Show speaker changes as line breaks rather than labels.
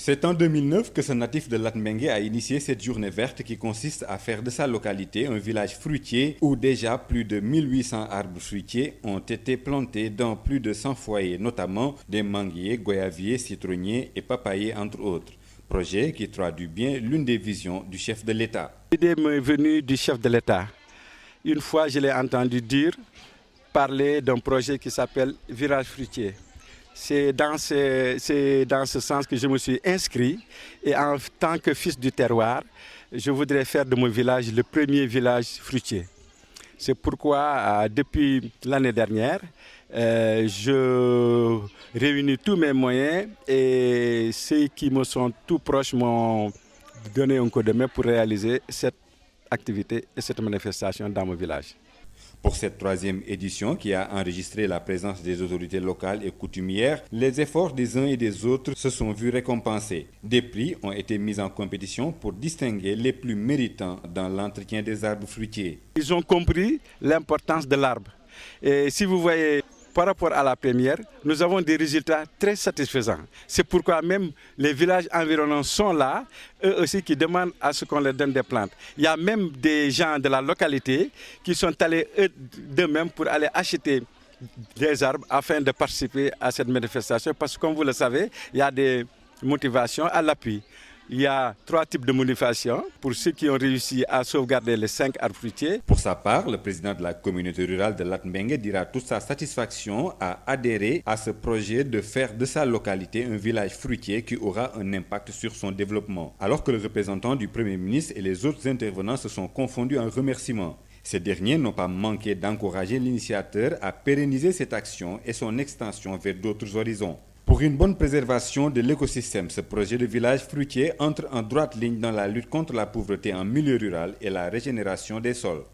C'est en 2009 que ce natif de Latmingué a initié cette journée verte qui consiste à faire de sa localité un village fruitier où déjà plus de 1800 arbres fruitiers ont été plantés dans plus de 100 foyers, notamment des manguiers, goyaviers, citronniers et papayers entre autres. Projet qui traduit bien l'une des visions du chef de l'État.
L'idée m'est venue du chef de l'État. Une fois, je l'ai entendu parler d'un projet qui s'appelle Virage fruitier. C'est dans ce sens que je me suis inscrit et en tant que fils du terroir, je voudrais faire de mon village le premier village fruitier. C'est pourquoi, depuis l'année dernière, je réunis tous mes moyens et ceux qui me sont tout proches m'ont donné un coup de main pour réaliser cette activité et cette manifestation dans mon village.
Pour cette troisième édition qui a enregistré la présence des autorités locales et coutumières, les efforts des uns et des autres se sont vus récompensés. Des prix ont été mis en compétition pour distinguer les plus méritants dans l'entretien des arbres fruitiers.
Ils ont compris l'importance de l'arbre. Et si vous voyez, par rapport à la première, nous avons des résultats très satisfaisants. C'est pourquoi même les villages environnants sont là, eux aussi qui demandent à ce qu'on leur donne des plantes. Il y a même des gens de la localité qui sont allés d'eux-mêmes pour aller acheter des arbres afin de participer à cette manifestation. Parce que comme vous le savez, il y a des motivations à l'appui. Il y a 3 types de motivations pour ceux qui ont réussi à sauvegarder les 5 arbres fruitiers.
Pour sa part, le président de la communauté rurale de Latmingué dira toute sa satisfaction à adhérer à ce projet de faire de sa localité un village fruitier qui aura un impact sur son développement. Alors que le représentant du Premier ministre et les autres intervenants se sont confondus en remerciements. Ces derniers n'ont pas manqué d'encourager l'initiateur à pérenniser cette action et son extension vers d'autres horizons. Pour une bonne préservation de l'écosystème, ce projet de village fruitier entre en droite ligne dans la lutte contre la pauvreté en milieu rural et la régénération des sols.